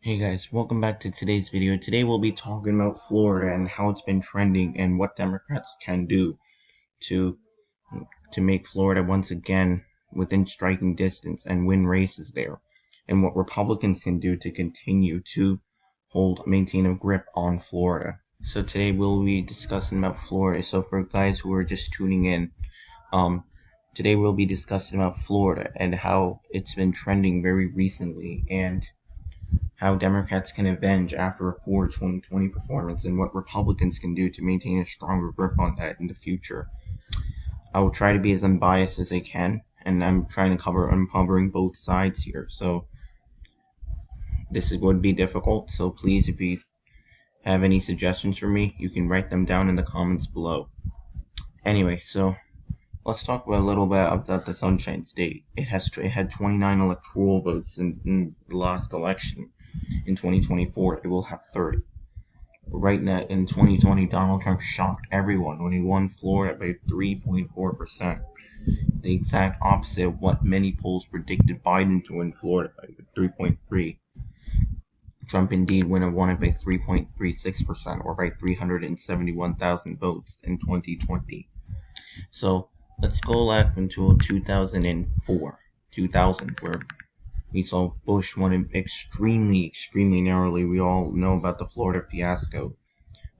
Hey guys, welcome back to today's video. Today we'll be talking about Florida and how it's been trending and what Democrats can do to make Florida once again within striking distance and win races there, and what Republicans can do to continue to maintain a grip on Florida. So today we'll be discussing about Florida. So for guys who are just tuning in, um, today we'll be discussing about Florida and how it's been trending very recently and how Democrats can avenge after a poor 2020 performance and what Republicans can do to maintain a stronger grip on that in the future. I will try to be as unbiased as I can, and I'm covering both sides here. So would be difficult. So please, if you have any suggestions for me, you can write them down in the comments below. Anyway, so let's talk about a little bit about the Sunshine State. It had 29 electoral votes in the last election. In 2024, it will have 30. Right now, in 2020, Donald Trump shocked everyone when he won Florida by 3.4%, the exact opposite of what many polls predicted Biden to win Florida by 3.3. Trump indeed won it by 3.36%, or by 371,000 votes in 2020. So let's go back until 2000, where we saw Bush won extremely, extremely narrowly. We all know about the Florida fiasco,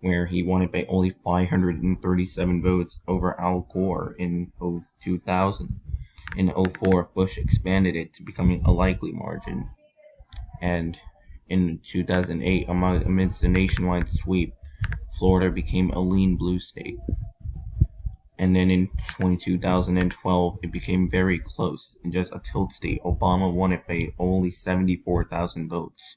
where he won it by only 537 votes over Al Gore in 2000. In 2004, Bush expanded it to becoming a likely margin. And in 2008, amidst a nationwide sweep, Florida became a lean blue state. And then in 2012, it became very close. In just a tilt state, Obama won it by only 74,000 votes.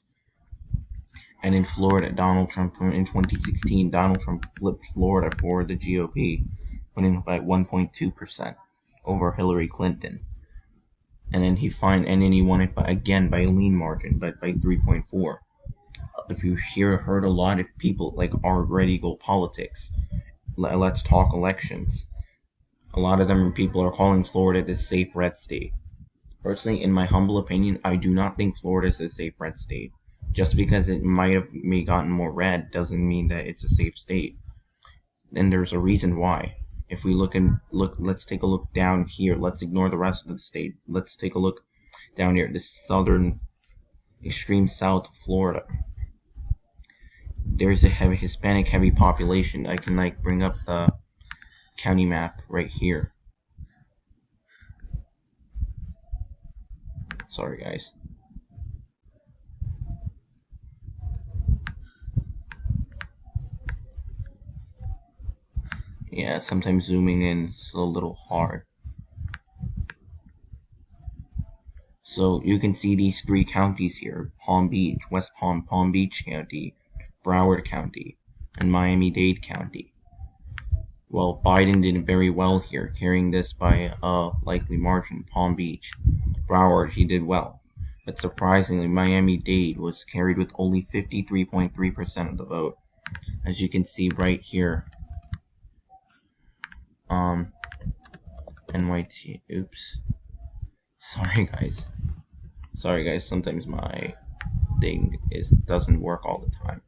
And in Florida, in 2016, Donald Trump flipped Florida for the GOP, winning by 1.2% over Hillary Clinton. And then he won it again by a lean margin, but by 3.4. If you heard a lot of people like our Ready Go Politics, let's talk elections. A lot of them people are calling Florida the safe red state. Personally, in my humble opinion, I do not think Florida is a safe red state. Just because it might have gotten more red doesn't mean that it's a safe state. And there's a reason why. If we let's take a look down here. Let's ignore the rest of the state. Let's take a look down here, the southern, extreme south of Florida. There's a Hispanic heavy population. I can bring up the county map right here. Sorry, guys. Yeah, sometimes zooming in is a little hard. So you can see these three counties here: Palm Beach, West Palm Beach County, Broward County, and Miami-Dade County. Well, Biden did very well here, carrying this by a likely margin. Palm Beach. Broward, he did well. But surprisingly, Miami-Dade was carried with only 53.3% of the vote. As you can see right here. NYT, oops. Sorry guys, sometimes my thing doesn't work all the time.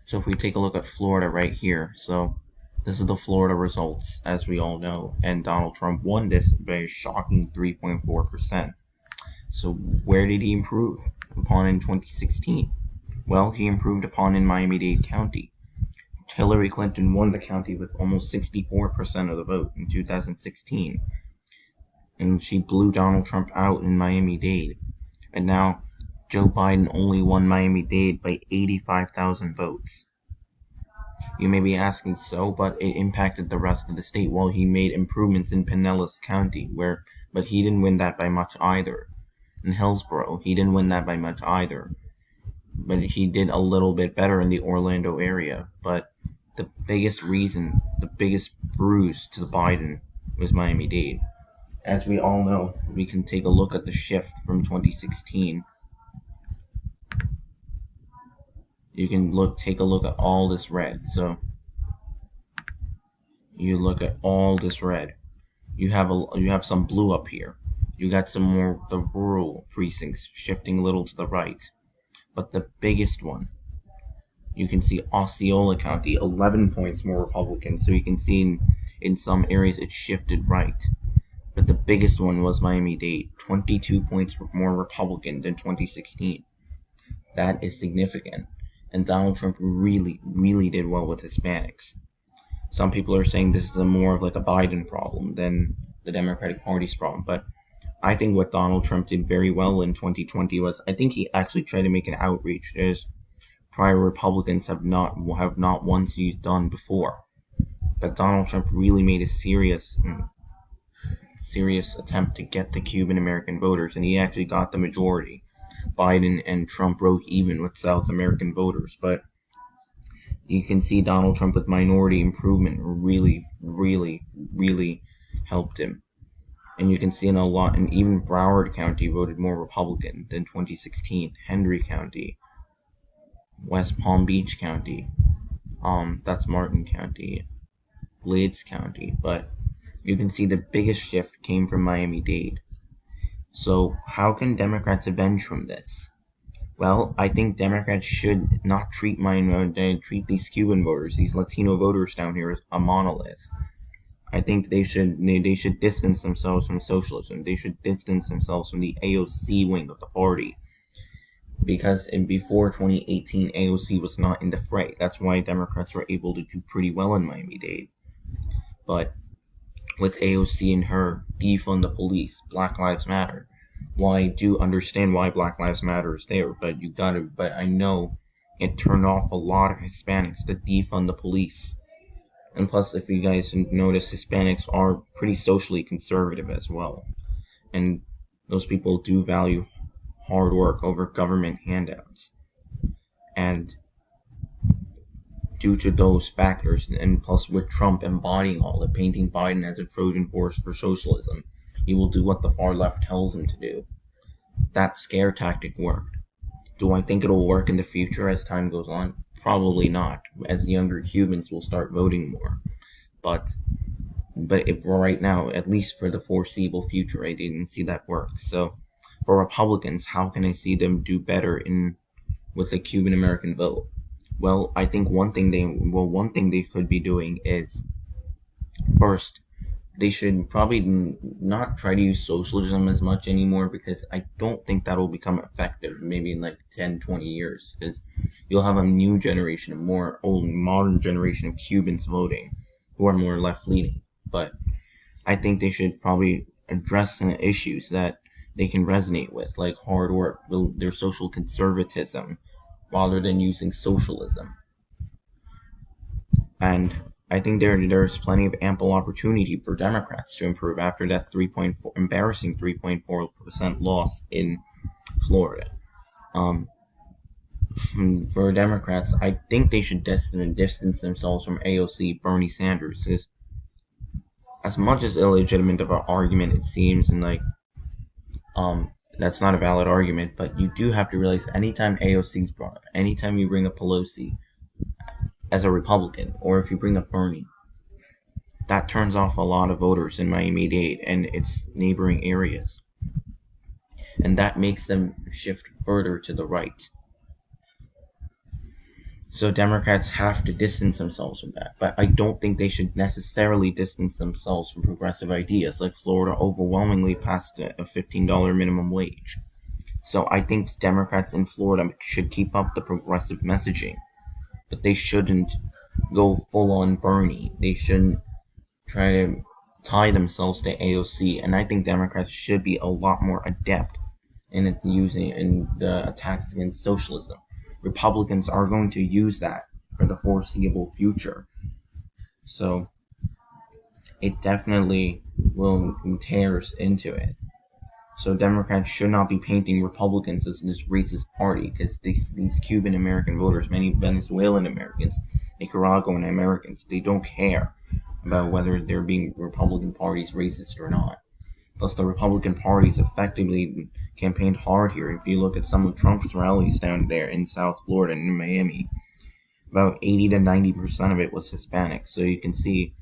So if we take a look at Florida right here, so this is the Florida results, as we all know, and Donald Trump won this by a shocking 3.4%. So where did he improve upon in 2016? Well, he improved upon in Miami-Dade County. Hillary Clinton won the county with almost 64% of the vote in 2016. And she blew Donald Trump out in Miami-Dade. And now Joe Biden only won Miami-Dade by 85,000 votes. You may be asking, but it impacted the rest of the state. Well, he made improvements in Pinellas County, but he didn't win that by much either. In Hillsborough, he didn't win that by much either. But he did a little bit better in the Orlando area. But the biggest bruise to the Biden was Miami-Dade. As we all know, we can take a look at the shift from 2016. You can take a look at all this red. So you look at all this red. You have some blue up here. You got some more of the rural precincts shifting a little to the right. But the biggest one, you can see Osceola County, 11 points more Republican. So you can see in some areas it shifted right. But the biggest one was Miami-Dade, 22 points more Republican than 2016. That is significant. And Donald Trump really, really did well with Hispanics. Some people are saying this is more of like a Biden problem than the Democratic Party's problem. But I think what Donald Trump did very well in 2020 was I think he actually tried to make an outreach. There's prior Republicans have not once done before. But Donald Trump really made a serious attempt to get the Cuban American voters, and he actually got the majority. Biden and Trump broke even with South American voters, but you can see Donald Trump with minority improvement really, really, really helped him. And you can see in a lot, and even Broward County voted more Republican than 2016. Henry County, West Palm Beach County, that's Martin County, Glades County, but you can see the biggest shift came from Miami-Dade. So how can Democrats avenge from this? Well, I think Democrats should not treat these Cuban voters, these Latino voters down here, as a monolith. I think they should distance themselves from socialism. They should distance themselves from the AOC wing of the party. Because before 2018, AOC was not in the fray. That's why Democrats were able to do pretty well in Miami-Dade. But with AOC and her defund the police, Black Lives Matter. Well, I do understand why Black Lives Matter is there, but I know it turned off a lot of Hispanics to defund the police. And plus, if you guys notice, Hispanics are pretty socially conservative as well. And those people do value hard work over government handouts. And due to those factors, and plus with Trump embodying all it, painting Biden as a Trojan horse for socialism, he will do what the far left tells him to do. That scare tactic worked. Do I think it'll work in the future as time goes on? Probably not, as younger Cubans will start voting more. But right now, at least for the foreseeable future, I didn't see that work. So, for Republicans, how can I see them do better with the Cuban American vote? Well, I think one thing they could be doing is, first, they should probably not try to use socialism as much anymore, because I don't think that'll become effective maybe in like 10, 20 years, because you'll have a new generation, a more modern generation of Cubans voting who are more left-leaning. But I think they should probably address some issues that they can resonate with, like hard work, their social conservatism, rather than using socialism. And I think there's plenty of ample opportunity for Democrats to improve after that embarrassing 3.4% loss in Florida. For Democrats, I think they should distance themselves from AOC, Bernie Sanders. Because as much as illegitimate of an argument it seems, and that's not a valid argument, but you do have to realize anytime AOC's brought up, anytime you bring up Pelosi as a Republican, or if you bring up Bernie, that turns off a lot of voters in Miami-Dade and its neighboring areas. And that makes them shift further to the right. So Democrats have to distance themselves from that. But I don't think they should necessarily distance themselves from progressive ideas, like Florida overwhelmingly passed a $15 minimum wage. So I think Democrats in Florida should keep up the progressive messaging. But they shouldn't go full on Bernie. They shouldn't try to tie themselves to AOC. And I think Democrats should be a lot more adept in the attacks against socialism. Republicans are going to use that for the foreseeable future. So it definitely will tears into it. So Democrats should not be painting Republicans as this racist party, because these Cuban American voters, many Venezuelan Americans, Nicaraguan Americans, they don't care about whether they're being Republican parties racist or not. Plus, the Republican parties effectively campaigned hard here. If you look at some of Trump's rallies down there in South Florida and in Miami, about 80 to 90% of it was Hispanic. So you can see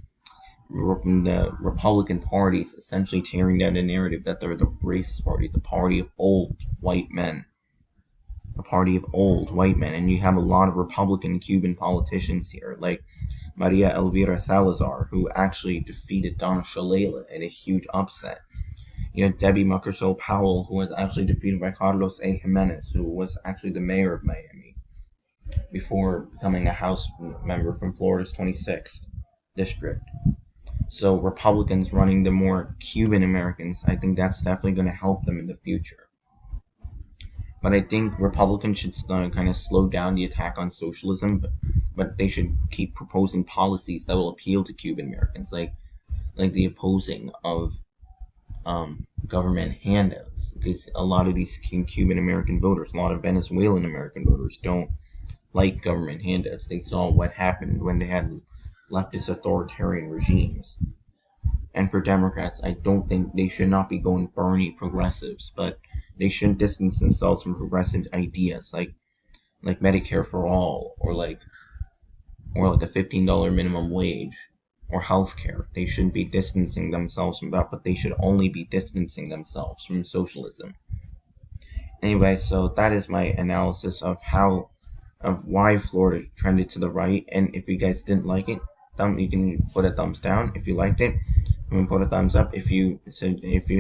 the Republican Party is essentially tearing down the narrative that they're the racist party, the party of old white men. The party of old white men. And you have a lot of Republican Cuban politicians here, like Maria Elvira Salazar, who actually defeated Donna Shalala in a huge upset. You know, Debbie Muckersole Powell, who was actually defeated by Carlos A. Jimenez, who was actually the mayor of Miami before becoming a House member from Florida's 26th district. So Republicans running the more Cuban Americans, I think that's definitely going to help them in the future. But I think Republicans should kind of slow down the attack on socialism, but they should keep proposing policies that will appeal to Cuban Americans, like the opposing of government handouts. Because a lot of these Cuban American voters, a lot of Venezuelan American voters, don't like government handouts. They saw what happened when they had leftist authoritarian regimes. And for Democrats, I don't think they should not be going Bernie progressives, but they shouldn't distance themselves from progressive ideas like Medicare for all, or like a $15 minimum wage, or healthcare. They shouldn't be distancing themselves from that, but they should only be distancing themselves from socialism. Anyway, so that is my analysis of why Florida trended to the right. And if you guys didn't like it, you can put a thumbs down. If you liked it, you can put a thumbs up. If you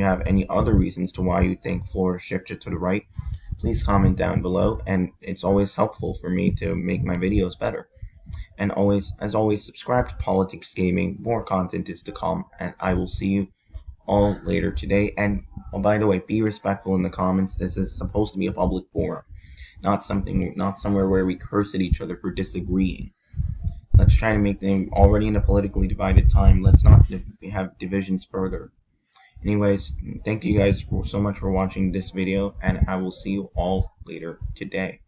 have any other reasons to why you think Florida shifted to the right, please comment down below. And it's always helpful for me to make my videos better. And as always, subscribe to Politics Gaming. More content is to come, and I will see you all later today. And by the way, be respectful in the comments. This is supposed to be a public forum, not somewhere where we curse at each other for disagreeing. Let's try to make them already in a politically divided time. Let's not have divisions further. Anyways, thank you guys so much for watching this video, and I will see you all later today.